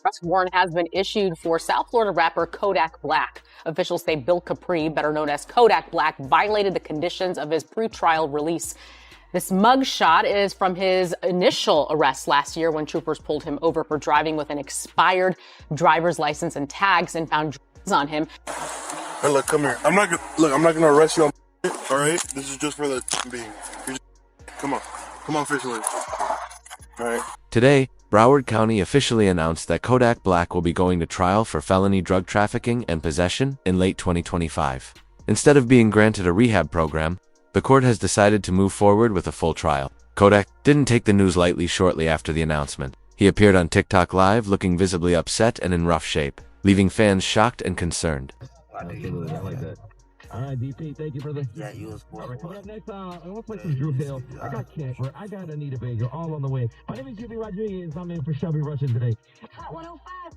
Arrest warrant has been issued for South Florida rapper Kodak Black. Officials say Bill Capri, better known as Kodak Black, violated the conditions of his pretrial release. This mugshot is from his initial arrest last year when troopers pulled him over for driving with an expired driver's license and tags and found drugs on him. Hey, look, come here. I'm not gonna arrest you on all right? This is just for the time being. Come on, officially. All right. Today, Broward County officially announced that Kodak Black will be going to trial for felony drug trafficking and possession in late 2025. Instead of being granted a rehab program, the court has decided to move forward with a full trial. Kodak didn't take the news lightly shortly after the announcement. He appeared on TikTok Live looking visibly upset and in rough shape, leaving fans shocked and concerned. All right, DP, thank you for the. Yeah, you was All right, coming up next, I want to play some Drew Hill. I got Camper, I got Anita Baker, all on the way. My name is Jimmy Rodriguez. I'm in for Shelby Russian today. Hot 105.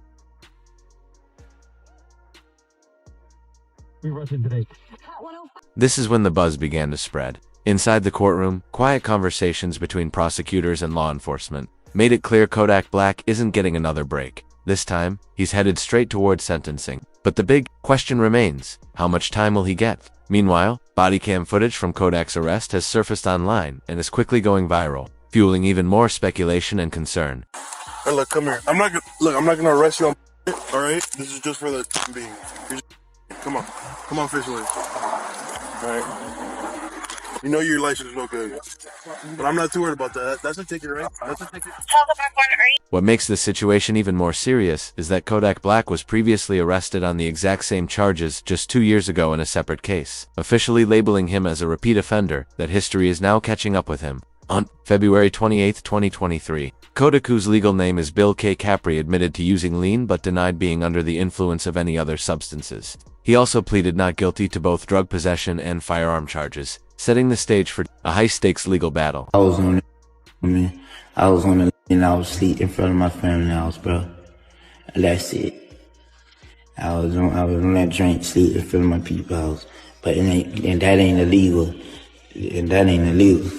We rushing today. Hot 105. This is when the buzz began to spread. Inside the courtroom, quiet conversations between prosecutors and law enforcement made it clear Kodak Black isn't getting another break. This time, he's headed straight towards sentencing. But the big question remains, how much time will he get? Meanwhile, body cam footage from Kodak's arrest has surfaced online and is quickly going viral, fueling even more speculation and concern. Hey, look, come here. I'm not gonna arrest you on all right? This is just for the time being. Come on, officially. All right. You know your license is no good, but I'm not too worried about that. That's a ticket, right? That's a ticket. What makes this situation even more serious is that Kodak Black was previously arrested on the exact same charges just 2 years ago in a separate case, officially labeling him as a repeat offender that history is now catching up with him. On February 28, 2023, Kodak, whose legal name is Bill K. Capri, admitted to using lean but denied being under the influence of any other substances. He also pleaded not guilty to both drug possession and firearm charges, setting the stage for a high-stakes legal battle. I was on the and I was asleep in front of my family house, bro. That's it. I was on that drink, sleep in front of my people's house. But that ain't illegal. And that ain't illegal.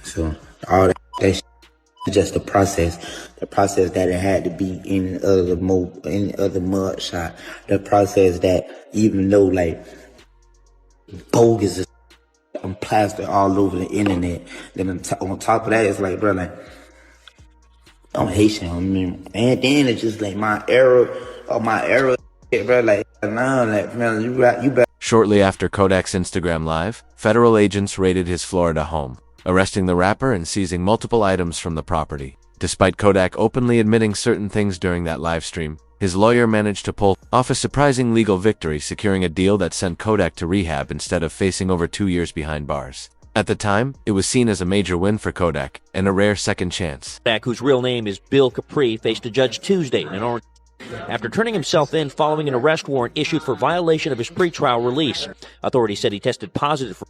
So all that shit is just the process that it had to be in other mud shot. The process that even though like bogus is I'm plastered all over the internet. Then on top of that, it's like, bro, like I'm Haitian. And then it's just like my era, bro. Like now, like man, you better. Shortly after Kodak's Instagram Live, federal agents raided his Florida home, arresting the rapper and seizing multiple items from the property. Despite Kodak openly admitting certain things during that live stream, his lawyer managed to pull off a surprising legal victory, securing a deal that sent Kodak to rehab instead of facing over 2 years behind bars. At the time, it was seen as a major win for Kodak and a rare second chance. Kodak, whose real name is Bill Capri, faced a judge Tuesday in Orange after turning himself in following an arrest warrant issued for violation of his pretrial release. Authorities said he tested positive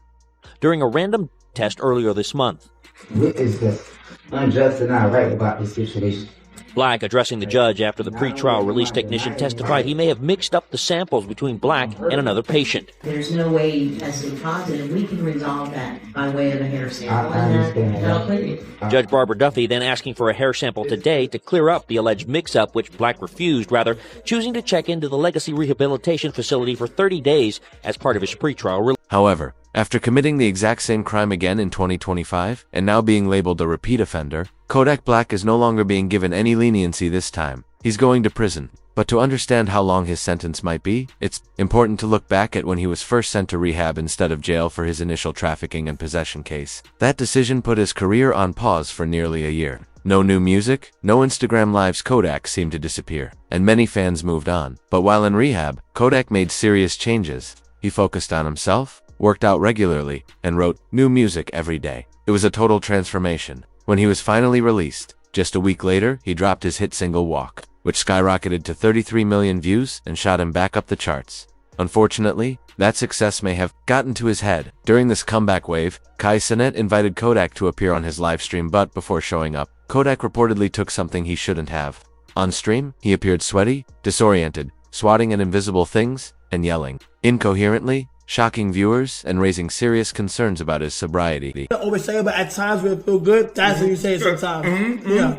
during a random test earlier this month. What is this? I'm just not right about this situation. Black, addressing the judge after the pretrial release technician testified he may have mixed up the samples between Black and another patient. There's no way you tested positive. We can resolve that by way of a hair sample. I understand. That'll clear you. Judge Barbara Duffy then asking for a hair sample today to clear up the alleged mix-up, which Black refused, rather choosing to check into the Legacy Rehabilitation Facility for 30 days as part of his pretrial release. However, after committing the exact same crime again in 2025 and now being labeled a repeat offender, Kodak Black is no longer being given any leniency this time. He's going to prison. But to understand how long his sentence might be, it's important to look back at when he was first sent to rehab instead of jail for his initial trafficking and possession case. That decision put his career on pause for nearly a year. No new music, no Instagram Lives. Kodak seemed to disappear, and many fans moved on. But while in rehab, Kodak made serious changes. He focused on himself, worked out regularly, and wrote new music every day. It was a total transformation. When he was finally released, just a week later, he dropped his hit single Wack, which skyrocketed to 33 million views and shot him back up the charts. Unfortunately, that success may have gotten to his head. During this comeback wave, Kai Cenat invited Kodak to appear on his livestream, but before showing up, Kodak reportedly took something he shouldn't have. On stream, he appeared sweaty, disoriented, swatting at invisible things, and yelling incoherently, shocking viewers and raising serious concerns about his sobriety. I always say, but at times when it feel good, that's when you say it sometimes. Yeah.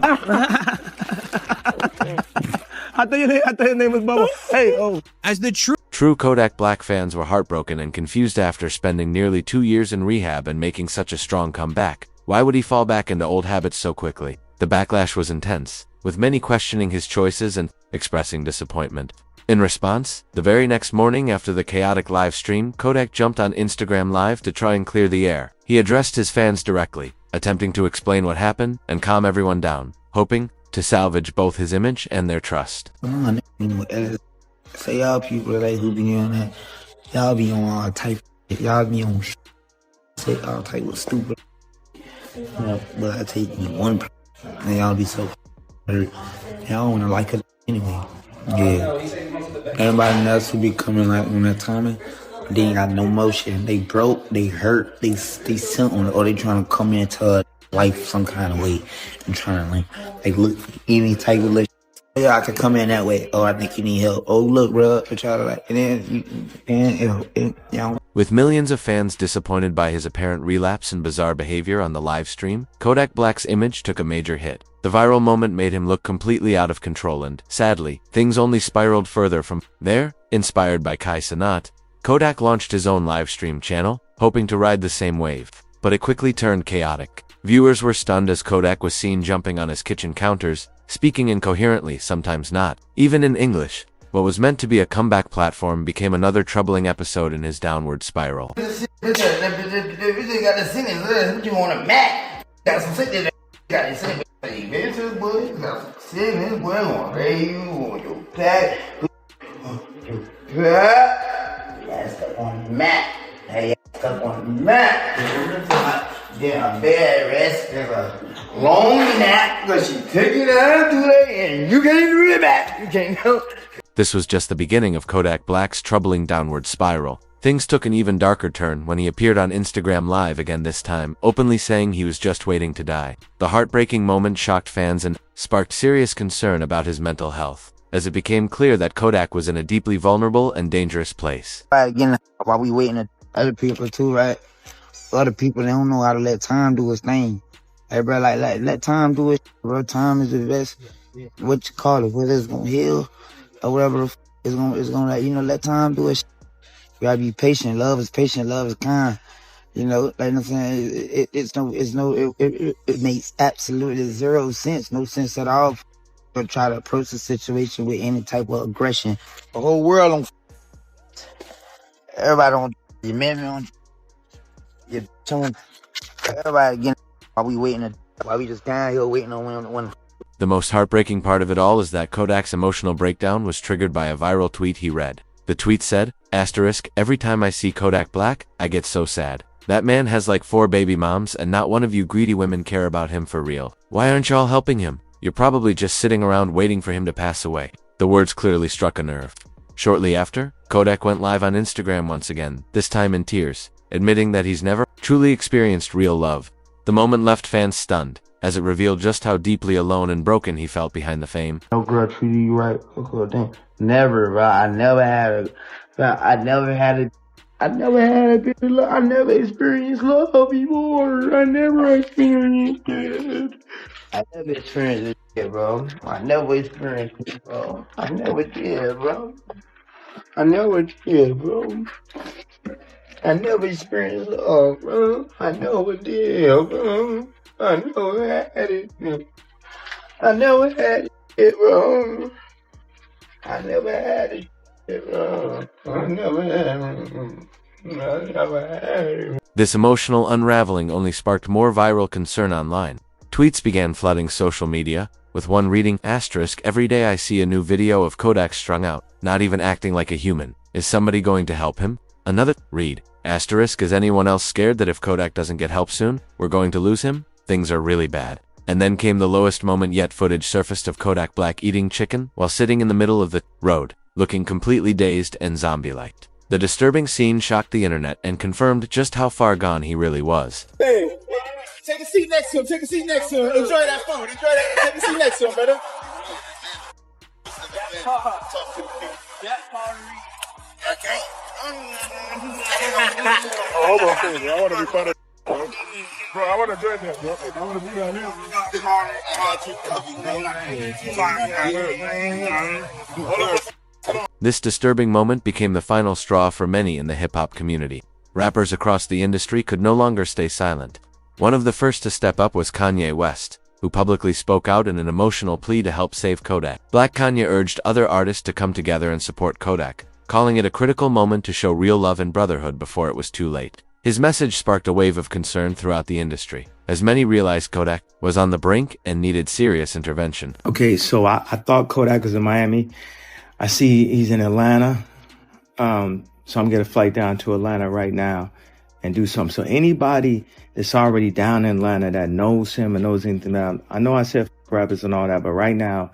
I thought your name was Bubba. Hey, oh. As the True Kodak Black fans were heartbroken and confused after spending nearly 2 years in rehab and making such a strong comeback. Why would he fall back into old habits so quickly? The backlash was intense, with many questioning his choices and expressing disappointment. In response, the very next morning after the chaotic live stream, Kodak jumped on Instagram Live to try and clear the air. He addressed his fans directly, attempting to explain what happened and calm everyone down, hoping to salvage both his image and their trust. Say y'all people like who be on that, y'all be on all type of shit. Y'all be on shit. Say all type of stupid. But I take me one person and y'all be so hurt. Y'all wanna like it anyway. Yeah. Everybody else who be coming like on that timing, they ain't got no motion. They broke, they hurt, they something, or they trying to come into life some kind of way and trying to like look any type of look. Yeah, I could come in that way. Oh, I think you need help. Oh, look, bro. Try to like, and then, With millions of fans disappointed by his apparent relapse and bizarre behavior on the live stream, Kodak Black's image took a major hit. The viral moment made him look completely out of control and, sadly, things only spiraled further from there. Inspired by Kai Cenat, Kodak launched his own live stream channel, hoping to ride the same wave. But it quickly turned chaotic. Viewers were stunned as Kodak was seen jumping on his kitchen counters, speaking incoherently, sometimes not, even in English. What was meant to be a comeback platform became another troubling episode in his downward spiral. What you want a Mac? Got some shit that got to say, baby, to the boy, got some shit in this boy, on you on your back. That's stuff on the Mac. Hey, stuff on the Mac. Then a bed rest, there's a long nap, because she took it out today, and you can't do it back. You can't help. This was just the beginning of Kodak Black's troubling downward spiral. Things took an even darker turn when he appeared on Instagram Live again, this time openly saying he was just waiting to die. The heartbreaking moment shocked fans and sparked serious concern about his mental health, as it became clear that Kodak was in a deeply vulnerable and dangerous place. Again, while we waiting on other people too, right? Other people, they don't know how to let time do its thing. Hey, bro, like let time do it, bro. Time is the best. What you call it? Whether it's gonna heal or whatever, it's gonna let time do it. You gotta be patient. Love is patient. Love is kind. You know, like I'm saying, it makes absolutely zero sense, no sense at all, to try to approach the situation with any type of aggression. The whole world on. Everybody on. Your man on. You're telling everybody again while we just down here waiting on one. The most heartbreaking part of it all is that Kodak's emotional breakdown was triggered by a viral tweet he read. The tweet said, "Every time I see Kodak Black, I get so sad. That man has like 4 baby moms and not one of you greedy women care about him for real. Why aren't y'all helping him? You're probably just sitting around waiting for him to pass away." The words clearly struck a nerve. Shortly after, Kodak went live on Instagram once again, this time in tears, admitting that he's never truly experienced real love. The moment left fans stunned, as it revealed just how deeply alone and broken he felt behind the fame. No girl treated you right. Never, bro. I never had a bit of love. I never experienced love before. I never experienced it. I never experienced it, bro. I never experienced it, bro. I never did, bro. I never did, bro. I never experienced love, bro. I never did, bro. I never had it. I never had it, bro. I never had it, bro. I never had it. I never had it. This emotional unraveling only sparked more viral concern online. Tweets began flooding social media, with one reading, "Every day I see a new video of Kodak strung out, not even acting like a human. Is somebody going to help him?" Another read, "Is anyone else scared that if Kodak doesn't get help soon, we're going to lose him? Things are really bad." And then came the lowest moment yet. Footage surfaced of Kodak Black eating chicken while sitting in the middle of the road, looking completely dazed and zombie-like. The disturbing scene shocked the internet and confirmed just how far gone he really was. Hey, take a seat next to him. Take a seat next to him. Enjoy that phone. Enjoy that. Take a seat next to him, brother. Hold on, I want to be part of Bro, I want to join that, bro. I want to be down here. This disturbing moment became the final straw for many in the hip-hop community. Rappers across the industry could no longer stay silent. One of the first to step up was Kanye West, who publicly spoke out in an emotional plea to help save Kodak Black. Kanye urged other artists to come together and support Kodak, calling it a critical moment to show real love and brotherhood before it was too late. His message sparked a wave of concern throughout the industry, as many realized Kodak was on the brink and needed serious intervention. Okay, so I thought Kodak was in Miami. I see he's in Atlanta. So I'm getting a flight down to Atlanta right now and do something. So anybody that's already down in Atlanta that knows him and knows anything about him, I know I said rappers and all that, but right now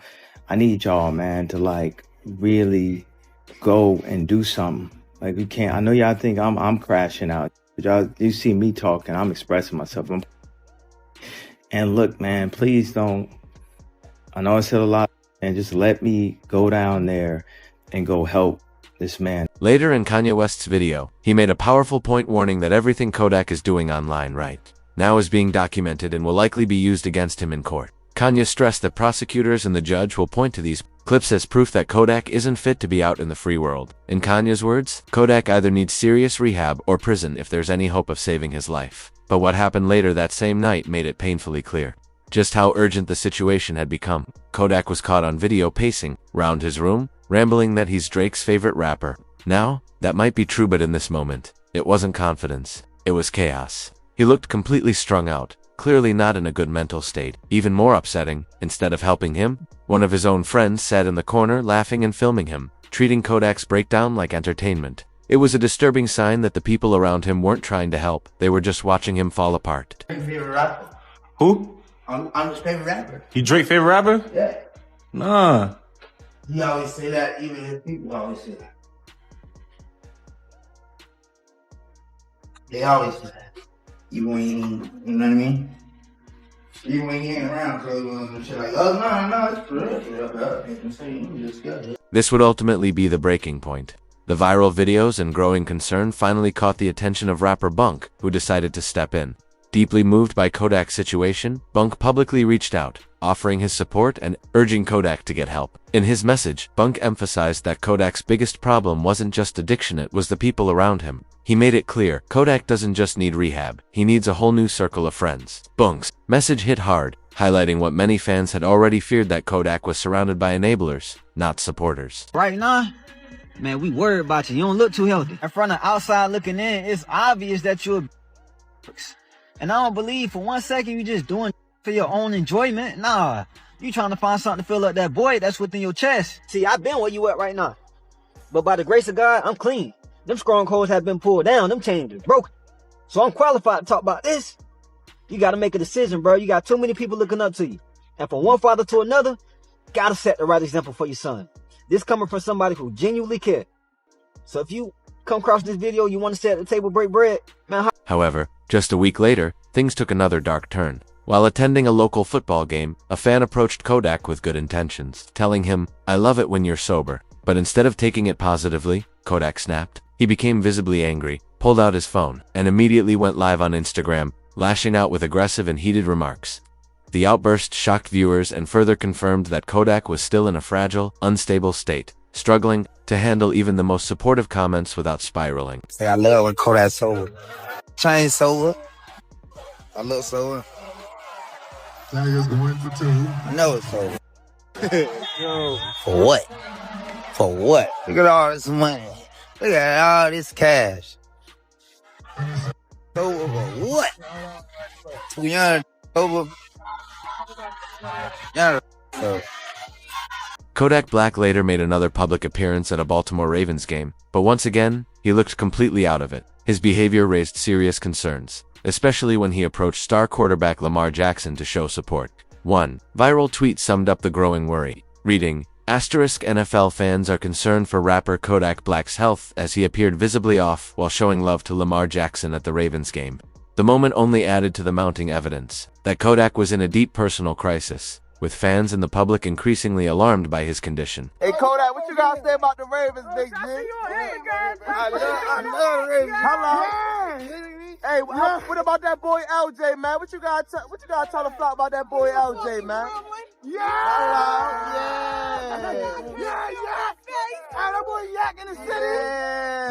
I need y'all, man, to like really go and do something. Like we can't, I know y'all think I'm crashing out. But y'all, you see me talking, I'm expressing myself. And look, man, please don't, I know I said a lot, and just let me go down there and go help this man. Later in Kanye West's video, he made a powerful point warning that everything Kodak is doing online right now is being documented and will likely be used against him in court. Kanye stressed that prosecutors and the judge will point to these clips as proof that Kodak isn't fit to be out in the free world. In Kanye's words, Kodak either needs serious rehab or prison if there's any hope of saving his life. But what happened later that same night made it painfully clear just how urgent the situation had become. Kodak was caught on video pacing around his room, rambling that he's Drake's favorite rapper. Now, that might be true, but in this moment, it wasn't confidence, it was chaos. He looked completely strung out, clearly not in a good mental state. Even more upsetting, instead of helping him, one of his own friends sat in the corner laughing and filming him, treating Kodak's breakdown like entertainment. It was a disturbing sign that the people around him weren't trying to help, they were just watching him fall apart. Favorite rapper? Who? I'm his favorite rapper. You Drake's favorite rapper? Yeah. Nah. He always say that, even his people always say that. They always say that. Even when you know what I mean? Even when you ain't around, so shit like, oh, no, it's for real. This would ultimately be the breaking point. The viral videos and growing concern finally caught the attention of rapper Bunk, who decided to step in. Deeply moved by Kodak's situation, Bunk publicly reached out, offering his support and urging Kodak to get help. In his message, Bunk emphasized that Kodak's biggest problem wasn't just addiction, it was the people around him. He made it clear, Kodak doesn't just need rehab, he needs a whole new circle of friends. Bunk's message hit hard, highlighting what many fans had already feared, that Kodak was surrounded by enablers, not supporters. Right now, man, we worried about you. You don't look too healthy. And from the outside looking in, it's obvious that you're and I don't believe for one second you just doing for your own enjoyment. Nah, you trying to find something to fill up that void that's within your chest. See, I've been where you at right now. But by the grace of God, I'm clean. Them strongholds have been pulled down. Them chains are broken. So I'm qualified to talk about this. You got to make a decision, bro. You got too many people looking up to you. And from one father to another, got to set the right example for your son. This coming from somebody who genuinely cares. So if you come across this video, you want to sit at the table, break bread, man. However, just a week later, things took another dark turn. While attending a local football game, a fan approached Kodak with good intentions, telling him, "I love it when you're sober." But instead of taking it positively, Kodak snapped. He became visibly angry, pulled out his phone, and immediately went live on Instagram, lashing out with aggressive and heated remarks. The outburst shocked viewers and further confirmed that Kodak was still in a fragile, unstable state, struggling to handle even the most supportive comments without spiraling. Say I love when Kodak's sober. Change sober. I look sober. Tiger's going for two. I know it's sober. For what? For what? Look at all this money. Look at all this cash. Sober for what? Too young, sober. Young, sober. Kodak Black later made another public appearance at a Baltimore Ravens game, but once again, he looked completely out of it. His behavior raised serious concerns, especially when he approached star quarterback Lamar Jackson to show support. One viral tweet summed up the growing worry, reading, "NFL fans are concerned for rapper Kodak Black's health as he appeared visibly off while showing love to Lamar Jackson at the Ravens game." The moment only added to the mounting evidence that Kodak was in a deep personal crisis, with fans and the public increasingly alarmed by his condition. Hey Kodak, what you gotta say about the Ravens, big G? I love the Ravens. How long? Hey, what about that boy LJ, man? What you got to tell the flock about that boy LJ, man? Yeah. Hey, that boy Yak in the city.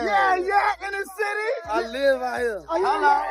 Yeah, Yak in the city. I live out here. Hello.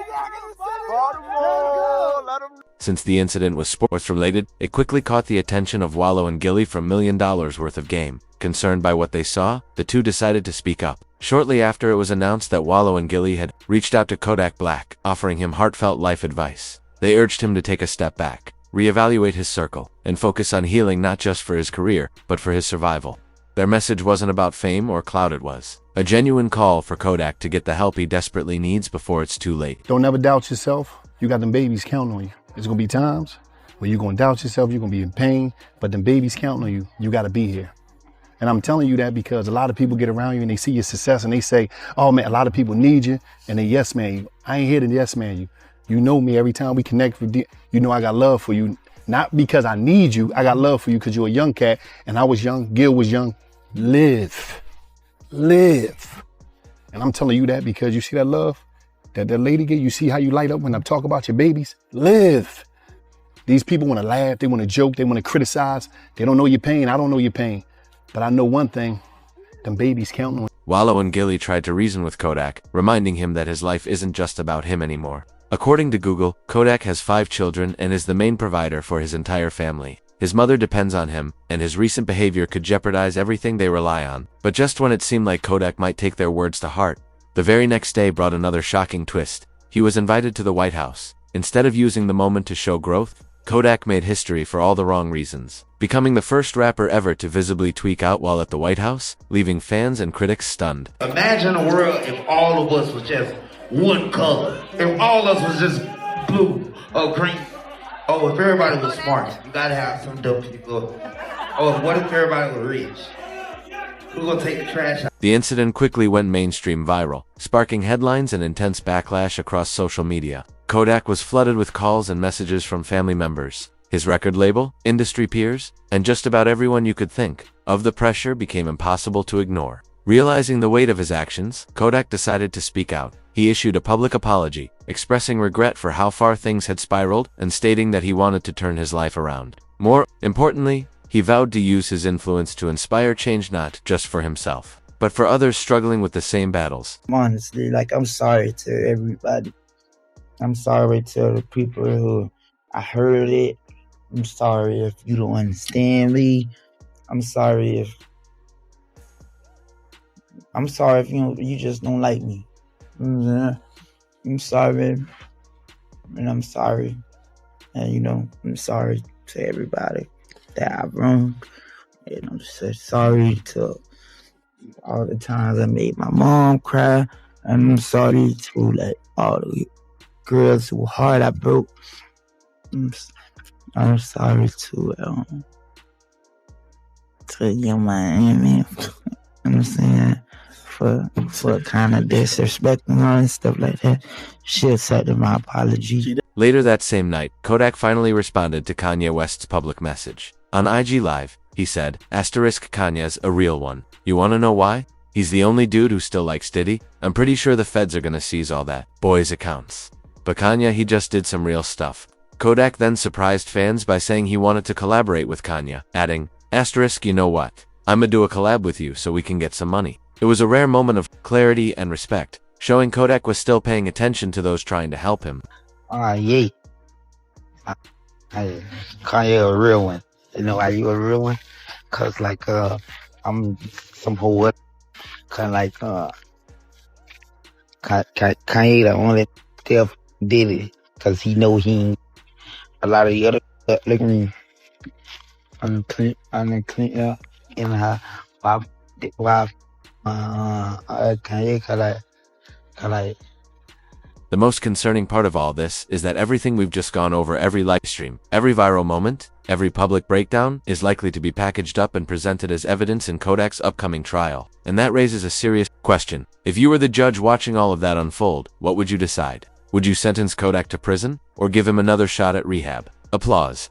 Yak in the city. Baltimore. Let him. Since the incident was sports-related, it quickly caught the attention of Wallow and Gilly from $1 million worth of game. Concerned by what they saw, the two decided to speak up. Shortly after, it was announced that Wallow and Gilly had reached out to Kodak Black, offering him heartfelt life advice. They urged him to take a step back, reevaluate his circle, and focus on healing not just for his career, but for his survival. Their message wasn't about fame or clout, it was a genuine call for Kodak to get the help he desperately needs before it's too late. Don't ever doubt yourself. You got them babies counting on you. There's gonna be times where you're gonna doubt yourself, you're gonna be in pain, but them babies counting on you. You gotta be here. And I'm telling you that because a lot of people get around you and they see your success and they say, oh man, a lot of people need you, and they yes man you. I ain't here to yes man you. You know me, every time we connect with you, you know I got love for you. Not because I need you, I got love for you because you're a young cat and I was young, Gil was young. Live. And I'm telling you that because you see that love that lady get, you see how you light up when I talk about your babies? Live. These people want to laugh, they want to joke, they want to criticize. They don't know your pain, I don't know your pain. But I know one thing, them babies counting on. Wallow and Gilly tried to reason with Kodak, reminding him that his life isn't just about him anymore. According to Google, Kodak has 5 children and is the main provider for his entire family. His mother depends on him, and his recent behavior could jeopardize everything they rely on. But just when it seemed like Kodak might take their words to heart, the very next day brought another shocking twist. He was invited to the White House. Instead of using the moment to show growth, Kodak made history for all the wrong reasons, becoming the first rapper ever to visibly tweak out while at the White House, leaving fans and critics stunned. Imagine a world if all of us was just one color. If all of us was just blue or green. Oh, if everybody was smart, you gotta have some dumb people. Oh, what if everybody was rich? Who's gonna take the trash out? The incident quickly went mainstream viral, sparking headlines and intense backlash across social media. Kodak was flooded with calls and messages from family members, his record label, industry peers, and just about everyone you could think of. The pressure became impossible to ignore. Realizing the weight of his actions, Kodak decided to speak out. He issued a public apology, expressing regret for how far things had spiraled and stating that he wanted to turn his life around. More importantly, he vowed to use his influence to inspire change not just for himself, but for others struggling with the same battles. Honestly, I'm sorry to everybody. I'm sorry to the people who I heard it. I'm sorry if you don't understand me. I'm sorry if you just don't like me. I'm sorry, and I'm sorry, and I'm sorry to everybody that I've wronged, and I'm so sorry to all the times I made my mom cry, and I'm sorry to all the girls whose heart I broke. I'm sorry to young Miami. I'm saying. For kind of disrespect and all and stuff like that. She accepted my apology. Later that same night, Kodak finally responded to Kanye West's public message. On IG Live, he said, *Kanye's a real one. You wanna know why? He's the only dude who still likes Diddy. I'm pretty sure the feds are gonna seize all that boys' accounts. But Kanye, he just did some real stuff. Kodak then surprised fans by saying he wanted to collaborate with Kanye, adding, *you know what? I'ma do a collab with you so we can get some money. It was a rare moment of clarity and respect, showing Kodak was still paying attention to those trying to help him. Yeah. Kanye a real one. You know why you a real one? Cause I'm some whole kind of Kanye the only tell did it cause he know he ain't a lot of the other look at me. I'm clean in her why Kanye. The most concerning part of all this is that everything we've just gone over, every live stream, every viral moment, every public breakdown, is likely to be packaged up and presented as evidence in Kodak's upcoming trial. And that raises a serious question. If you were the judge watching all of that unfold, what would you decide? Would you sentence Kodak to prison, or give him another shot at rehab? Applause.